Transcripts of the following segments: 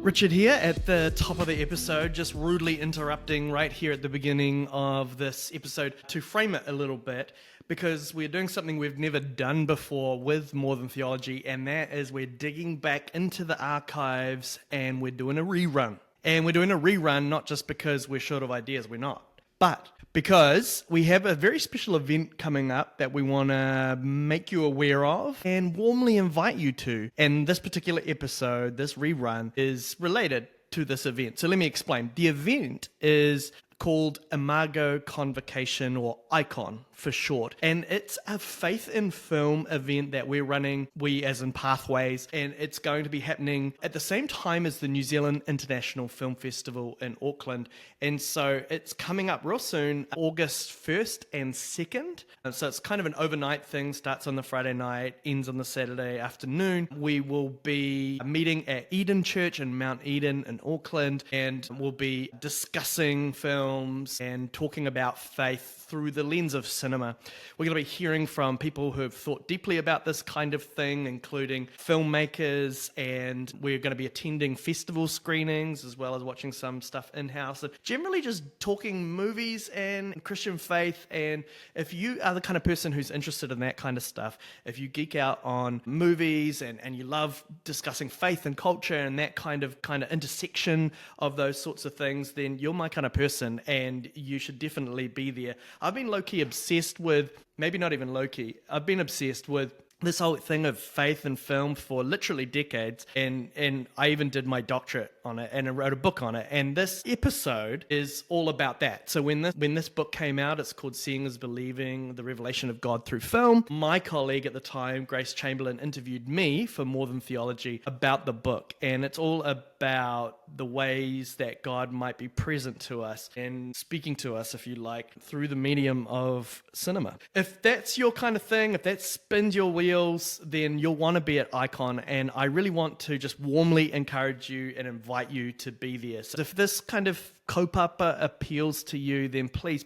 Richard here at the top of the episode, just rudely interrupting right here at the beginning of this episode to frame it a little bit, because we're doing something we've never done before with More Than Theology, and that is we're digging back into the archives and we're doing a rerun. And we're doing a rerun not just because we're short of ideas, we're not, but because we have a very special event coming up that we want to make you aware of and warmly invite you to. And this particular episode, this rerun, is related to this event. So let me explain. The event is called Imago Convocation, or ICON for short. And it's a faith in film event that we're running, we as in Pathways, and it's going to be happening at the same time as the New Zealand International Film Festival in Auckland. And so it's coming up real soon, August 1st and 2nd. And so it's kind of an overnight thing, starts on the Friday night, ends on the Saturday afternoon. We will be meeting at Eden Church in Mount Eden in Auckland, and we'll be discussing films and talking about faith through the lens of cinema. We're going to be hearing from people who have thought deeply about this kind of thing, including filmmakers, and we're going to be attending festival screenings as well as watching some stuff in-house, and generally just talking movies and Christian faith. And if you are the kind of person who's interested in that kind of stuff, if you geek out on movies and you love discussing faith and culture and that kind of intersection of those sorts of things, then you're my kind of person and you should definitely be there. I've been low-key obsessed with, maybe not even low-key, I've been obsessed with this whole thing of faith and film for literally decades, and I even did my doctorate on it and I wrote a book on it, and this episode is all about that. So when this book came out, it's called Seeing is Believing, The Revelation of God Through Film. My colleague at the time, Grace Chamberlain, interviewed me for More Than Theology about the book, and it's all about the ways that God might be present to us and speaking to us, if you like, through the medium of cinema. If that's your kind of thing, if that spins your wheels, then you'll want to be at ICON, and I really want to just warmly encourage you and invite you to be there. So if this kind of kaupapa appeals to you, then please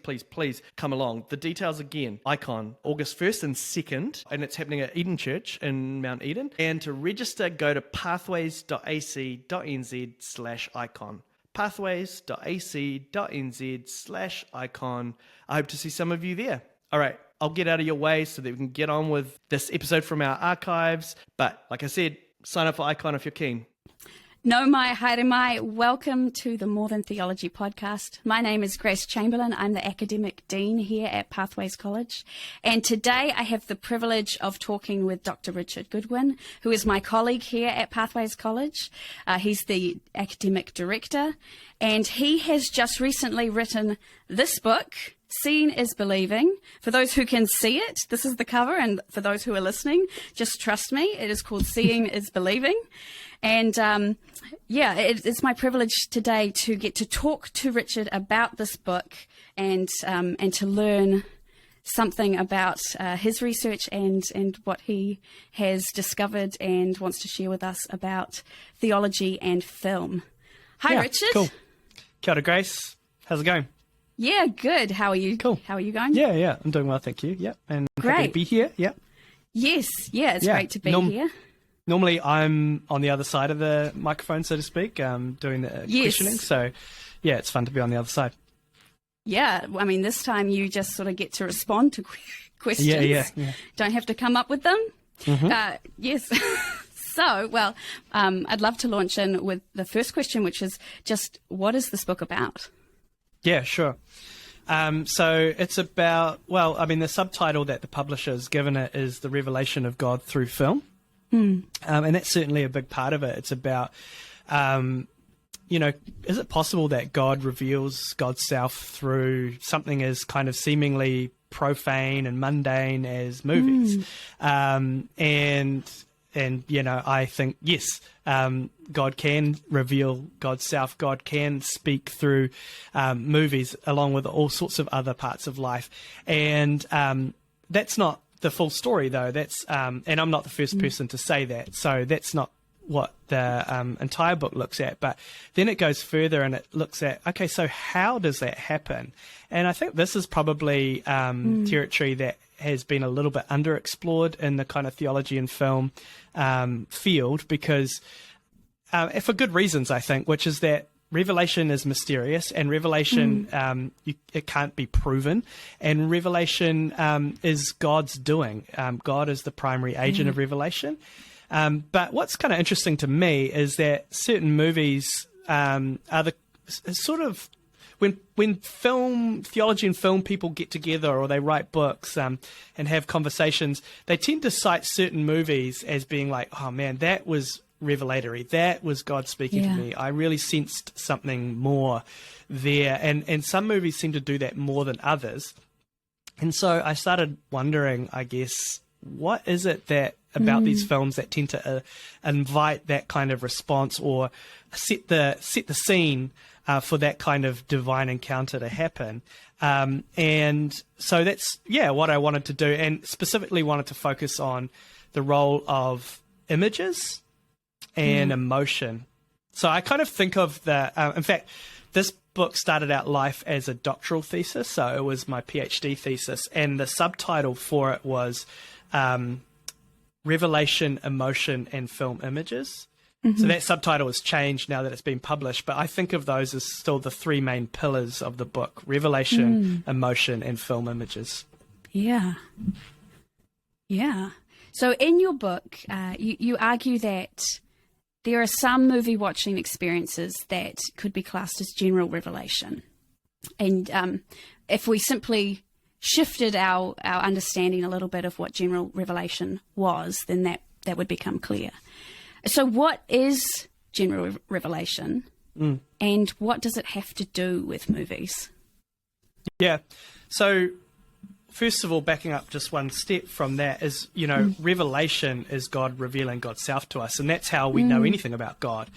come along. The details again, ICON, August 1st and 2nd, and it's happening at Eden Church in Mount Eden. And to register, go to pathways.ac.nz/ICON. pathways.ac.nz/ICON. I hope to see some of you there. All right, I'll get out of your way so that we can get on with this episode from our archives. But like I said, sign up for ICON if you're keen. No mai, haere mai. Welcome to the More Than Theology podcast. My name is Grace Chamberlain. I'm the Academic Dean here at Pathways College. And today I have the privilege of talking with Dr. Richard Goodwin, who is my colleague here at Pathways College. He's the Academic Director, and he has just recently written this book, Seeing is Believing. For those who can see it, this is the cover, and for those who are listening, just trust me, it is called Seeing is Believing. And it's my privilege today to get to talk to Richard about this book and to learn something about his research and what he has discovered and wants to share with us about theology and film. Hi, Richard. Cool. Kia ora, Grace. How's it going? Yeah, good. How are you? Cool. How are you going? Yeah, I'm doing well, thank you. Yeah, and great happy to be here. Yeah. Yes, it's great to be here. Normally, I'm on the other side of the microphone, so to speak, doing the questioning. So, yeah, it's fun to be on the other side. Yeah, I mean, this time you just sort of get to respond to questions. Yeah. Don't have to come up with them. Mm-hmm. Yes. So, I'd love to launch in with the first question, which is just, what is this book about? Yeah, sure. So it's about, the subtitle that the publisher's given it is The Revelation of God Through Film. And that's certainly a big part of it. It's about, is it possible that God reveals God's self through something as kind of seemingly profane and mundane as movies? I think, yes, God can reveal God's self. God can speak through movies along with all sorts of other parts of life. And that's not the full story, though. That's and I'm not the first person to say that. So that's not what the entire book looks at. But then it goes further and it looks at, okay, so how does that happen? And I think this is probably territory that has been a little bit underexplored in the kind of theology and film field, because for good reasons, I think, which is that Revelation is mysterious, and Revelation it can't be proven, and Revelation is God's doing. God is the primary agent of Revelation. But what's kind of interesting to me is that certain movies are the sort of when film theology and film people get together, or they write books and have conversations, they tend to cite certain movies as being like, oh man, that was revelatory, that was God speaking to me, I really sensed something more there, and some movies seem to do that more than others. And so I started wondering, I guess, what is it that about these films that tend to invite that kind of response, or set the scene for that kind of divine encounter to happen. And so that's what I wanted to do, and specifically wanted to focus on the role of images and emotion. So I kind of think of in fact, this book started out life as a doctoral thesis, so it was my PhD thesis, and the subtitle for it was Revelation, Emotion, and Film Images. So that subtitle has changed now that it's been published, but I think of those as still the three main pillars of the book: revelation, emotion, and film images. Yeah. So in your book, you argue that there are some movie watching experiences that could be classed as general revelation. And if we simply shifted our understanding a little bit of what general revelation was, then that would become clear. So what is general revelation, and what does it have to do with movies? Yeah. So first of all, backing up just one step from that is, revelation is God revealing God's self to us, and that's how we know anything about God.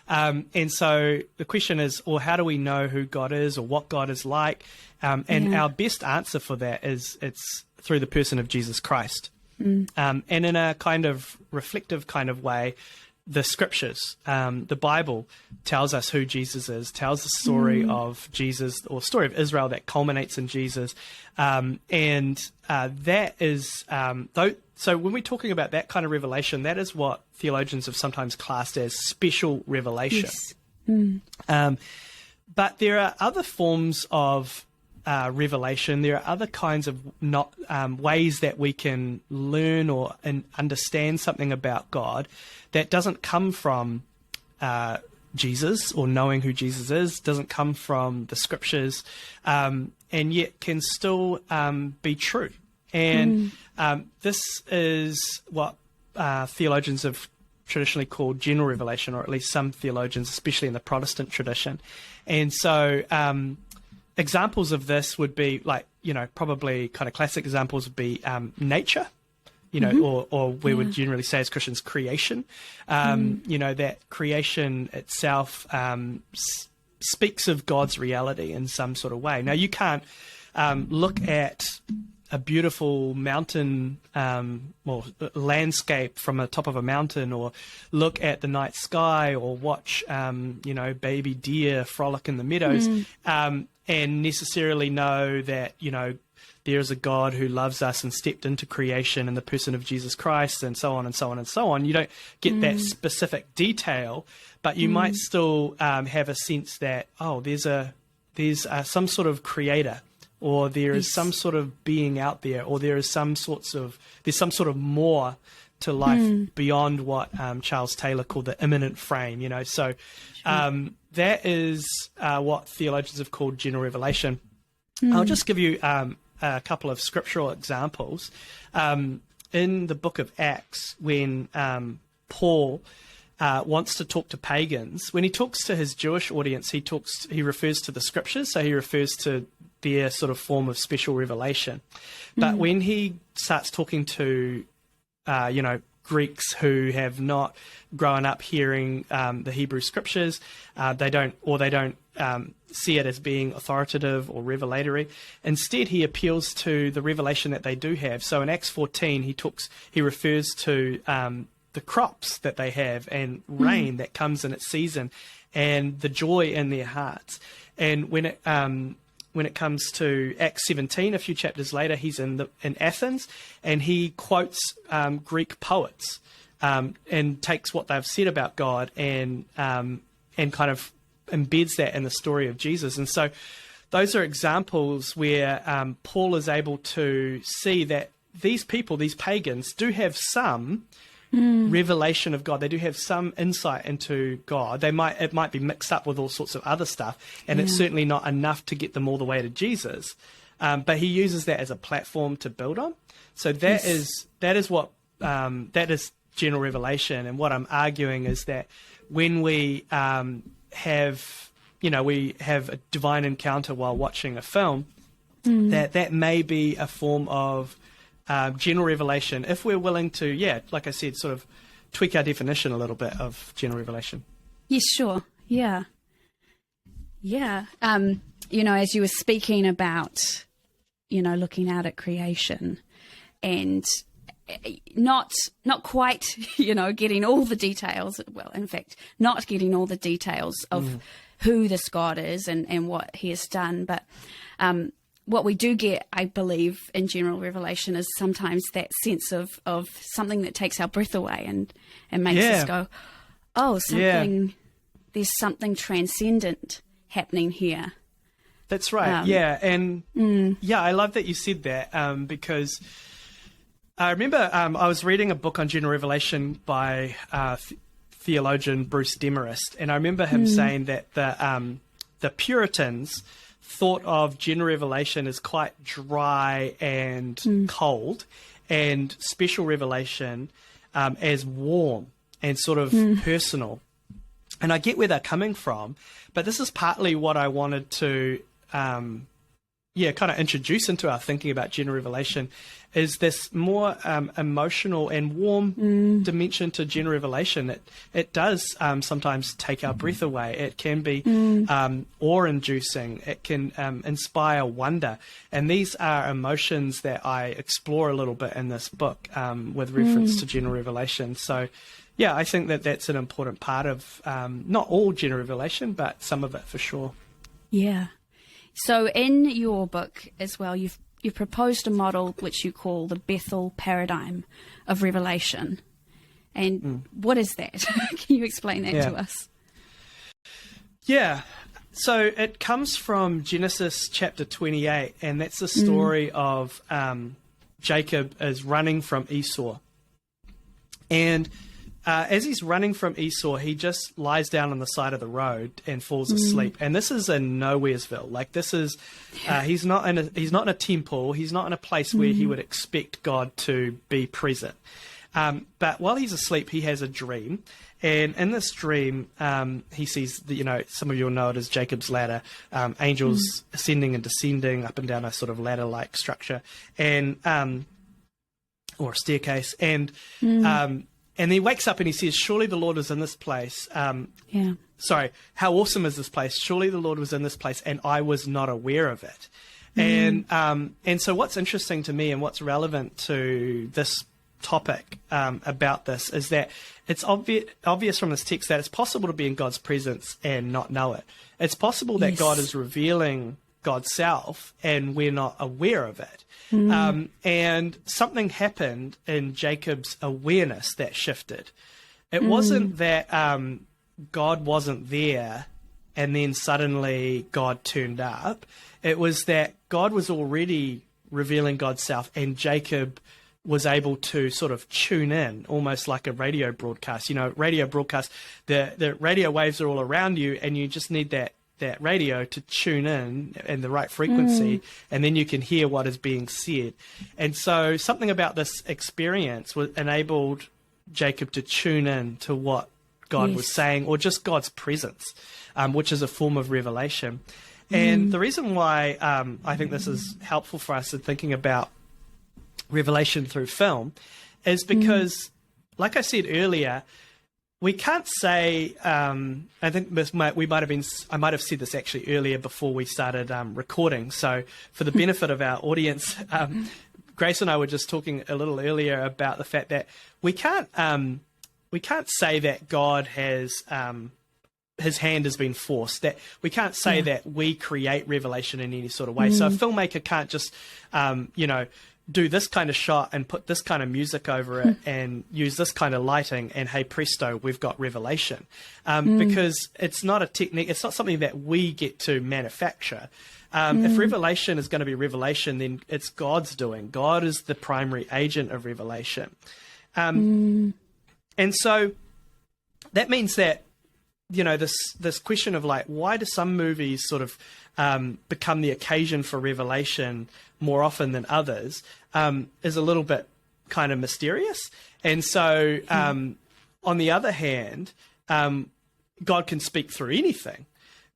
And so the question is, how do we know who God is or what God is like? And our best answer for that is it's through the person of Jesus Christ. And in a kind of reflective kind of way, the scriptures, the Bible tells us who Jesus is, tells the story of Jesus, or story of Israel that culminates in Jesus. And that is, so when we're talking about that kind of revelation, that is what theologians have sometimes classed as special revelation. Yes. But there are other forms of revelation. There are other kinds of ways that we can learn or understand something about God that doesn't come from Jesus, or knowing who Jesus is, doesn't come from the scriptures, and yet can still be true. And this is what theologians have traditionally called general revelation, or at least some theologians, especially in the Protestant tradition. And so examples of this would be probably kind of classic examples would be nature, or we would generally say as Christians, creation. That creation itself speaks of God's reality in some sort of way. Now, you can't look at a beautiful mountain or landscape from the top of a mountain, or look at the night sky, or watch baby deer frolic in the meadows, and necessarily know that there is a God who loves us and stepped into creation in the person of Jesus Christ, and so on and so on and so on. You don't get that specific detail, but you might still have a sense that there's some sort of creator, or there is some sort of being out there, or there's some sort of more to life beyond what Charles Taylor called the immanent frame. So that is what theologians have called general revelation. I'll just give you a couple of scriptural examples. In the book of Acts, when Paul wants to talk to pagans, when he talks to his Jewish audience, he refers to the scriptures, so he refers to their sort of form of special revelation. But when he starts talking to Greeks who have not grown up hearing the Hebrew scriptures, they don't see it as being authoritative or revelatory. Instead, he appeals to the revelation that they do have. So in Acts 14, he refers to the crops that they have, and rain that comes in its season, and the joy in their hearts. And when it comes to Acts 17, a few chapters later, he's in Athens, and he quotes Greek poets and takes what they've said about God and kind of embeds that in the story of Jesus. And so those are examples where Paul is able to see that these people, these pagans, do have some revelation of God. They do have some insight into God. It might be mixed up with all sorts of other stuff, and it's certainly not enough to get them all the way to Jesus. But he uses that as a platform to build on. So that is what that is general revelation. And what I'm arguing is that when we have a divine encounter while watching a film, that may be a form of general revelation, if we're willing to, like I said, sort of tweak our definition a little bit of general revelation. Yes, sure. Yeah. Yeah. As you were speaking about, looking out at creation and not quite, getting all the details. Well, in fact, not getting all the details of who this God is and what he has done. But what we do get, I believe, in general revelation is sometimes that sense of something that takes our breath away and makes us go, oh, there's something transcendent happening here. That's right. And I love that you said that because I remember I was reading a book on general revelation by theologian Bruce Demarest, and I remember him saying that the Puritans thought of general revelation as quite dry and cold, and special revelation as warm and sort of personal. And I get where they're coming from, but this is partly what I wanted to kind of introduce into our thinking about general revelation, is this more emotional and warm dimension to general revelation. It does sometimes take our breath away. It can be awe-inducing. It can inspire wonder. And these are emotions that I explore a little bit in this book with reference to general revelation. So, I think that that's an important part of not all general revelation, but some of it for sure. Yeah. So in your book as well, you've proposed a model which you call the Bethel paradigm of revelation. And what is that? Can you explain that to us? Yeah. So it comes from Genesis chapter 28, and that's the story of Jacob is running from Esau. And as he's running from Esau, he just lies down on the side of the road and falls asleep. And this is in Nowheresville. Like, this is, he's not in a temple. He's not in a place where he would expect God to be present. But while he's asleep, he has a dream. And in this dream, he sees, some of you will know it as Jacob's ladder, angels ascending and descending up and down a sort of ladder-like structure, and or a staircase. And he wakes up and he says, surely the Lord is in this place. Sorry, how awesome is this place? Surely the Lord was in this place and I was not aware of it. And so what's interesting to me and what's relevant to this topic about this is that it's obvious from this text that it's possible to be in God's presence and not know it. It's possible that God is revealing God's self and we're not aware of it. And something happened in Jacob's awareness that shifted. It wasn't that God wasn't there and then suddenly God turned up. It was that God was already revealing God's self and Jacob was able to sort of tune in, almost like a radio broadcast. Radio broadcast, the radio waves are all around you and you just need that radio to tune in the right frequency, and then you can hear what is being said. And so something about this experience enabled Jacob to tune in to what God was saying, or just God's presence, which is a form of revelation. And the reason why I think this is helpful for us in thinking about revelation through film is because, like I said earlier, we can't say, I think I might have said this actually earlier before we started recording. So for the benefit of our audience, Grace and I were just talking a little earlier about the fact that we can't say that God has, his hand has been forced, that we can't say that we create revelation in any sort of way. So a filmmaker can't just, do this kind of shot and put this kind of music over it and use this kind of lighting, and hey presto, we've got revelation. Because it's not a technique, it's not something that we get to manufacture. If revelation is going to be revelation, then it's God's doing. God is the primary agent of revelation. And so that means that, this question of like, why do some movies sort of become the occasion for revelation more often than others, is a little bit kind of mysterious. And so, on the other hand, God can speak through anything,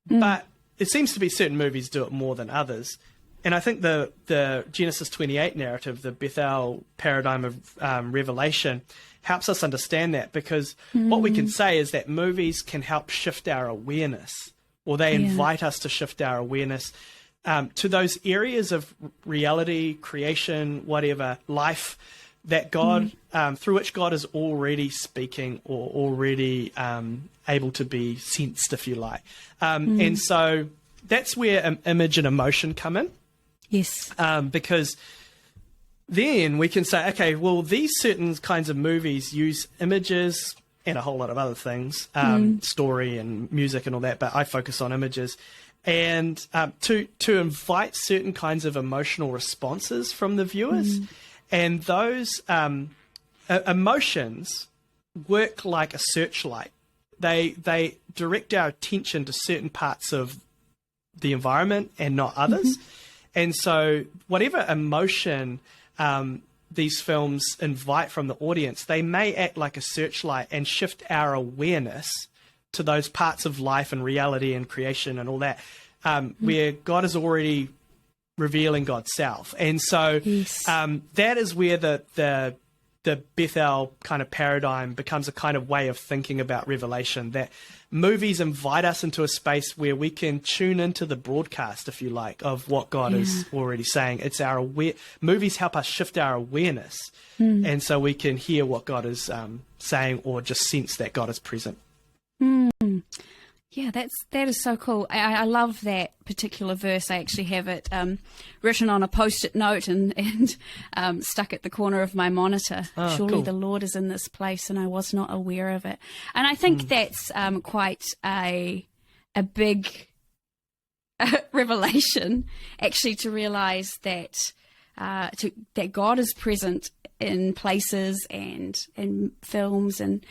but it seems to be certain movies do it more than others. And I think the Genesis 28 narrative, the Bethel paradigm of revelation, helps us understand that, because what we can say is that movies can help shift our awareness, or they invite us to shift our awareness to those areas of reality, creation, whatever, life, that God, through which God is already speaking, or already able to be sensed, if you like. And so that's where image and emotion come in. Yes. Because then we can say, okay, well, these certain kinds of movies use images and a whole lot of other things, story and music and all that, but I focus on images, and to invite certain kinds of emotional responses from the viewers. And those emotions work like a searchlight. They direct our attention to certain parts of the environment and not others. And so whatever emotion these films invite from the audience, they may act like a searchlight and shift our awareness to those parts of life and reality and creation and all that, where God is already revealing God's self. And so that is where the Bethel kind of paradigm becomes a kind of way of thinking about revelation, that movies invite us into a space where we can tune into the broadcast, if you like, of what God is already saying. It's our movies help us shift our awareness, and so we can hear what God is saying, or just sense that God is present. Yeah, that is so cool. I love that particular verse. I actually have it written on a post-it note and stuck at the corner of my monitor. Surely cool. the Lord is in this place, and I was not aware of it. And I think that's quite a big revelation, actually, to realize that that God is present in places and in films, and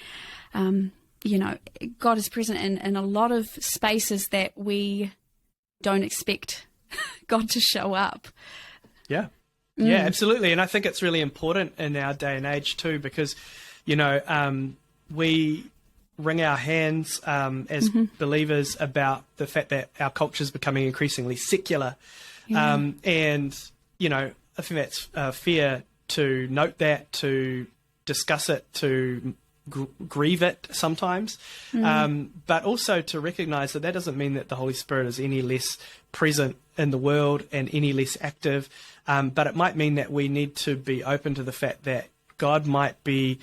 God is present in a lot of spaces that we don't expect God to show up. Yeah. Yeah, absolutely. And I think it's really important in our day and age too, because, we wring our hands as believers about the fact that our culture is becoming increasingly secular. And, I think that's fair to note that, to discuss it, to grieve it sometimes, but also to recognize that doesn't mean that the Holy Spirit is any less present in the world and any less active, but it might mean that we need to be open to the fact that God might be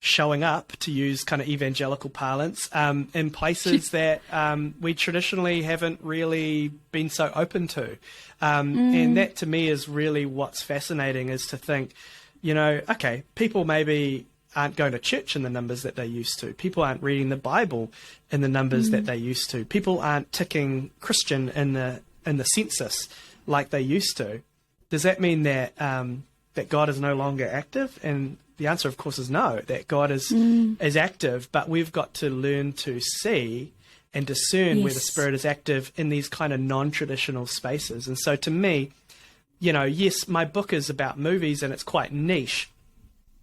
showing up, to use kind of evangelical parlance, in places that we traditionally haven't really been so open to. And that to me is really what's fascinating, is to think, okay, people maybe aren't going to church in the numbers that they used to. People aren't reading the Bible in the numbers that they used to. People aren't ticking Christian in the census like they used to. Does that mean that that God is no longer active? And the answer, of course, is no. That God is active, but we've got to learn to see and discern where the Spirit is active in these kind of non-traditional spaces. And so, to me, yes, my book is about movies and it's quite niche.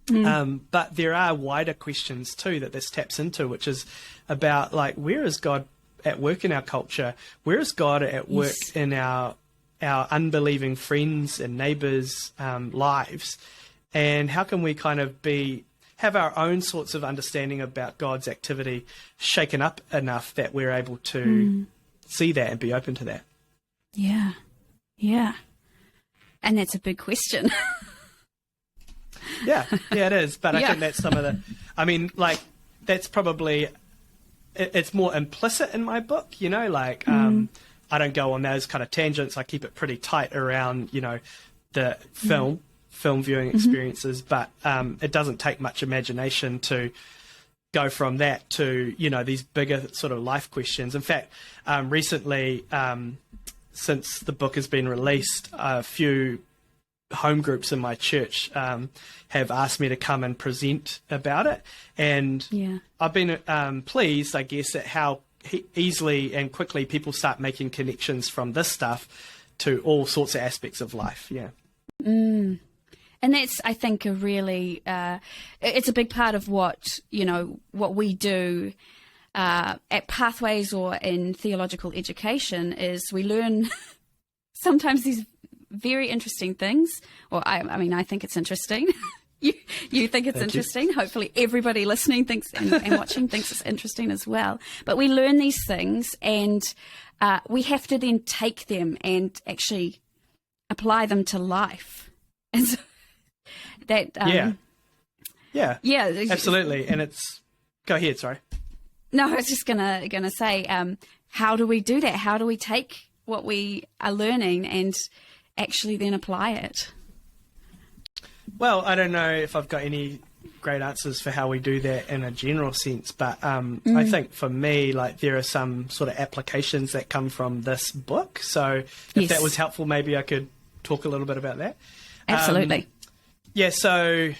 But there are wider questions too that this taps into, which is about, like, where is God at work in our culture? Where is God at work in our unbelieving friends and neighbors' lives? And how can we kind of have our own sorts of understanding about God's activity shaken up enough that we're able to see that and be open to that? Yeah. And that's a big question. Yeah, it is. But I think that's some of that's probably, it's more implicit in my book, I don't go on those kind of tangents. I keep it pretty tight around, the film viewing experiences, but it doesn't take much imagination to go from that to, these bigger sort of life questions. In fact, recently, since the book has been released, a few home groups in my church have asked me to come and present about it. And I've been pleased, I guess, at how easily and quickly people start making connections from this stuff to all sorts of aspects of life. Yeah. And that's, I think, a really, it's a big part of what we do at Pathways or in theological education is we learn sometimes these very interesting things. Or I think it's interesting. You think it's interesting. You. Hopefully everybody listening thinks and watching thinks it's interesting as well. But we learn these things and we have to then take them and actually apply them to life. And so that yeah, absolutely. And it's go ahead. Sorry. No, I was just gonna say, how do we do that? How do we take what we are learning and actually then apply it? Well, I don't know if I've got any great answers for how we do that in a general sense, but I think for me, there are some sort of applications that come from this book. So if that was helpful, maybe I could talk a little bit about that. Absolutely. So,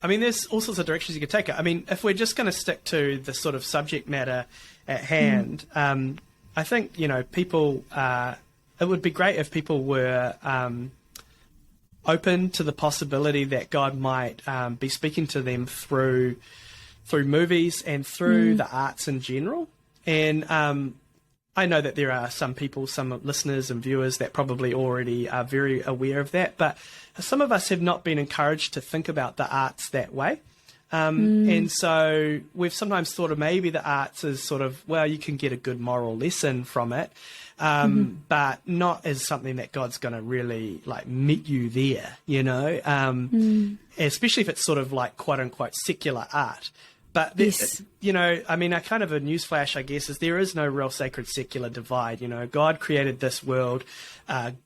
there's all sorts of directions you could take it. If we're just going to stick to the sort of subject matter at hand, I think, people, it would be great if people were open to the possibility that God might be speaking to them through movies and through the arts in general. And I know that there are some people, some listeners and viewers that probably already are very aware of that, but some of us have not been encouraged to think about the arts that way. And so we've sometimes thought of maybe the arts as sort of, well, you can get a good moral lesson from it, but not as something that God's going to really meet you there, especially if it's sort of quote unquote secular art. But, a kind of a newsflash, I guess, is there is no real sacred secular divide. God created this world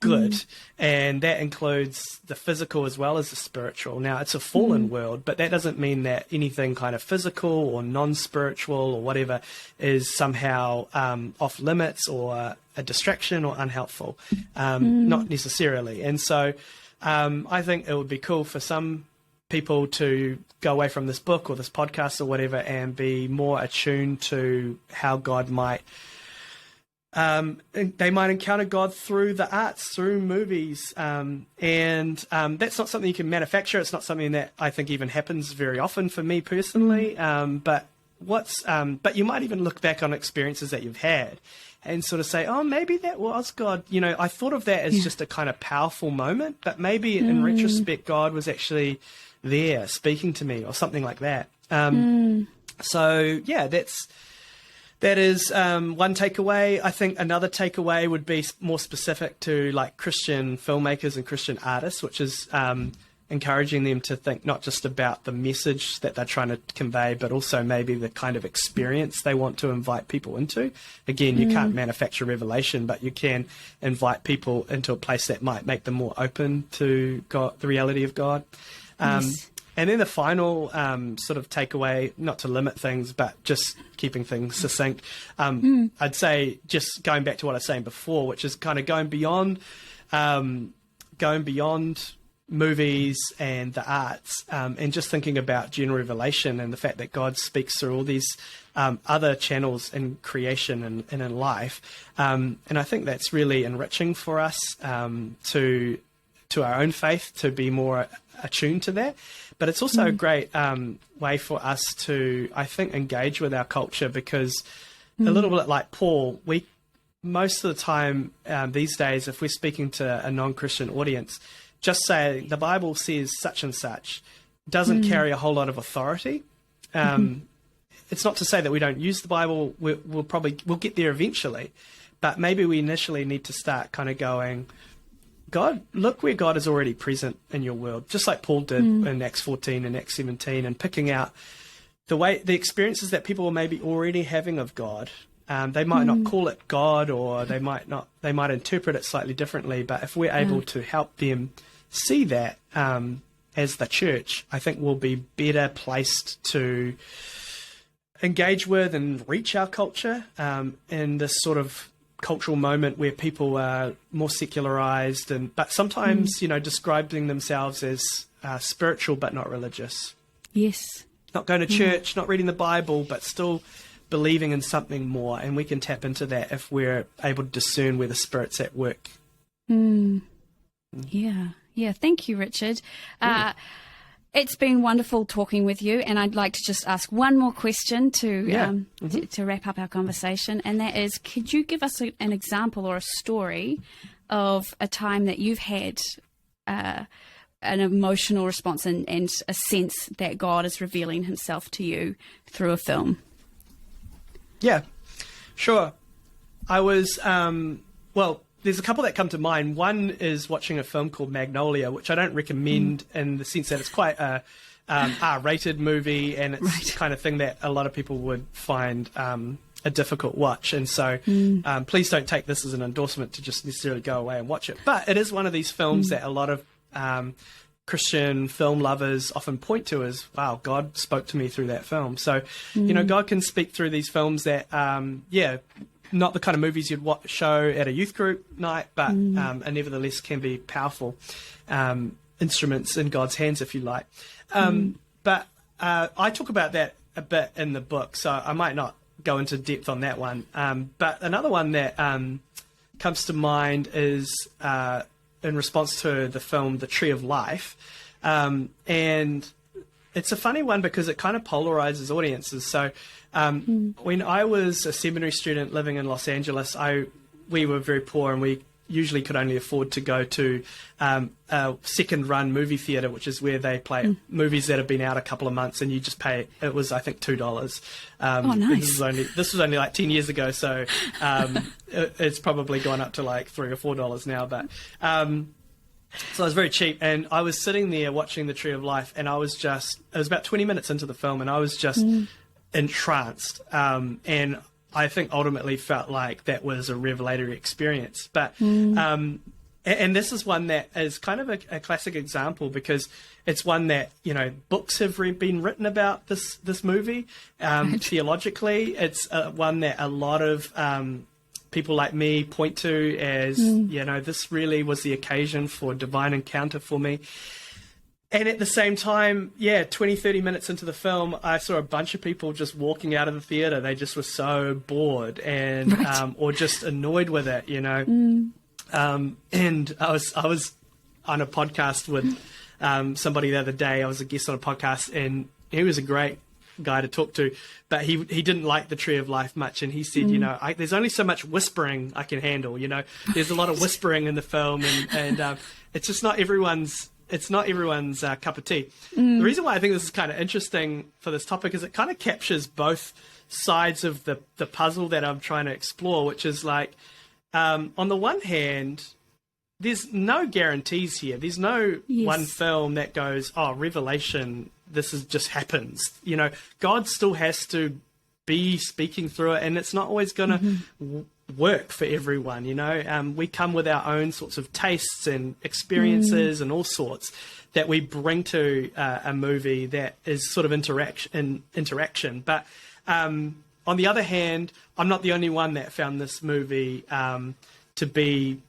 good, and that includes the physical as well as the spiritual. Now, it's a fallen world, but that doesn't mean that anything kind of physical or non-spiritual or whatever is somehow off limits or a distraction or unhelpful. Not necessarily. And so I think it would be cool for some people to go away from this book or this podcast or whatever and be more attuned to how God might they might encounter God through the arts, through movies, and that's not something you can manufacture. It's not something that I think even happens very often for me personally. But you might even look back on experiences that you've had and sort of say, oh, maybe that was God. I thought of that as just a kind of powerful moment, but maybe in retrospect, God was actually there speaking to me or something like that. So yeah, that is one takeaway. I think another takeaway would be more specific to Christian filmmakers and Christian artists, which is encouraging them to think not just about the message that they're trying to convey, but also maybe the kind of experience they want to invite people into. Again, you can't manufacture revelation, but you can invite people into a place that might make them more open to God, the reality of God. And then the final sort of takeaway, not to limit things, but just keeping things succinct, I'd say just going back to what I was saying before, which is kind of going beyond movies and the arts and just thinking about general revelation and the fact that God speaks through all these other channels in creation and in life. And I think that's really enriching for us to our own faith, to be more attuned to that. But it's also a great way for us to, I think, engage with our culture, because a little bit like Paul, we most of the time these days, if we're speaking to a non-Christian audience, just say the Bible says such and such doesn't carry a whole lot of authority. It's not to say that we don't use the Bible. We'll get there eventually, but maybe we initially need to start kind of going, God, look where God is already present in your world, just like Paul did in Acts 14 and Acts 17, and picking out the experiences that people are maybe already having of God. They might not call it God, or they might interpret it slightly differently. But if we're able to help them see that as the church, I think we'll be better placed to engage with and reach our culture in this sort of cultural moment where people are more secularized, but sometimes, describing themselves as spiritual but not religious. Yes. Not going to church, not reading the Bible, but still believing in something more. And we can tap into that if we're able to discern where the Spirit's at work. Yeah. Thank you, Richard. It's been wonderful talking with you, and I'd like to just ask one more question to wrap up our conversation, and that is, could you give us an example or a story of a time that you've had an emotional response and a sense that God is revealing himself to you through a film? Yeah, sure. I was, there's a couple that come to mind. One is watching a film called Magnolia, which I don't recommend in the sense that it's quite a R-rated movie, and it's the kind of thing that a lot of people would find a difficult watch. And so please don't take this as an endorsement to just necessarily go away and watch it. But it is one of these films that a lot of Christian film lovers often point to as, wow, God spoke to me through that film. So, God can speak through these films that, not the kind of movies you'd show at a youth group night, but and nevertheless can be powerful instruments in God's hands, if you like. But I talk about that a bit in the book, so I might not go into depth on that one. But another one that comes to mind is in response to the film The Tree of Life. And it's a funny one because it kind of polarizes audiences. So when I was a seminary student living in Los Angeles, we were very poor, and we usually could only afford to go to a second-run movie theatre, which is where they play movies that have been out a couple of months, and you just pay. It was, I think, $2. Nice. This was only like 10 years ago, so it's probably gone up to like $3 or $4 now. But so it was very cheap, and I was sitting there watching The Tree of Life, and it was about 20 minutes into the film, and I was just entranced, and I think ultimately felt like that was a revelatory experience. But and this is one that is kind of a classic example, because it's one that books have been written about this movie. Theologically, it's one that a lot of people like me point to as this really was the occasion for a divine encounter for me. And at the same time, 20, 30 minutes into the film, I saw a bunch of people just walking out of the theatre. They just were so bored and or just annoyed with it, And I was on a podcast with somebody the other day. I was a guest on a podcast, and he was a great guy to talk to, but he didn't like The Tree of Life much, and he said, there's only so much whispering I can handle. There's a lot of whispering in the film, and it's just not everyone's. It's not everyone's cup of tea. The reason why I think this is kind of interesting for this topic is it kind of captures both sides of the puzzle that I'm trying to explore, which is like, on the one hand, there's no guarantees here. There's no one film that goes, Revelation, just happens. God still has to be speaking through it, and it's not always going to work for everyone. We come with our own sorts of tastes and experiences and all sorts that we bring to a movie that is sort of interaction. But on the other hand, I'm not the only one that found this movie to be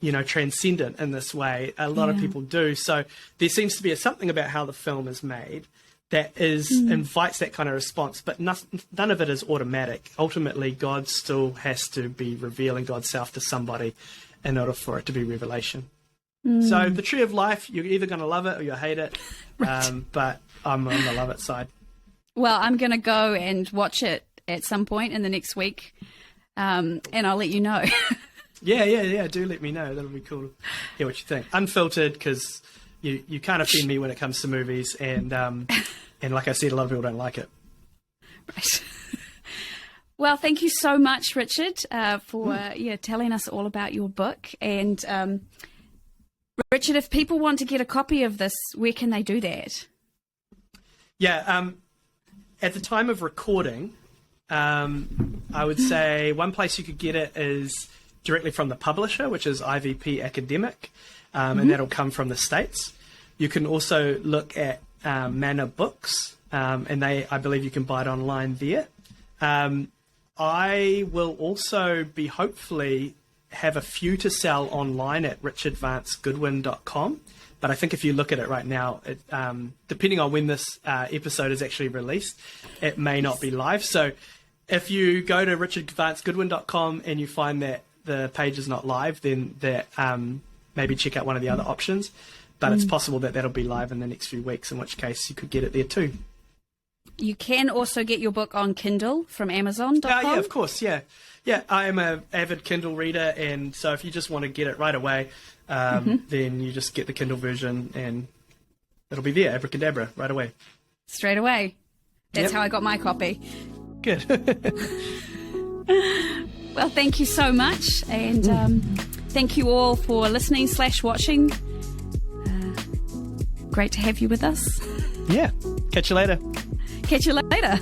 transcendent in this way. A lot of people do. So there seems to be something about how the film is made that invites that kind of response, but none of it is automatic. Ultimately, God still has to be revealing God's self to somebody in order for it to be revelation. So The Tree of Life, you're either going to love it or you hate it, but I'm on the love it side. Well, I'm going to go and watch it at some point in the next week, and I'll let you know. Yeah, do let me know. That'll be cool to hear what you think. Unfiltered, because you can't offend me when it comes to movies, and like I said, a lot of people don't like it. Right. Well, thank you so much, Richard, for telling us all about your book. And Richard, if people want to get a copy of this, where can they do that? Yeah, at the time of recording, I would say one place you could get it is directly from the publisher, which is IVP Academic. and that'll come from the States. You can also look at Manor Books, and I believe you can buy it online there. I will also be hopefully have a few to sell online at richardvancegoodwin.com. But I think if you look at it right now, depending on when this episode is actually released, it may not be live. So if you go to richardvancegoodwin.com and you find that the page is not live, then maybe check out one of the other options. But it's possible that that'll be live in the next few weeks, in which case you could get it there too. You can also get your book on Kindle from Amazon.com. Yeah, of course, yeah. Yeah, I am an avid Kindle reader, and so if you just want to get it right away, then you just get the Kindle version and it'll be there, abracadabra, right away. Straight away. That's how I got my copy. Good. Well, thank you so much, and thank you all for listening / watching. Great to have you with us. Yeah. Catch you later. Catch you later.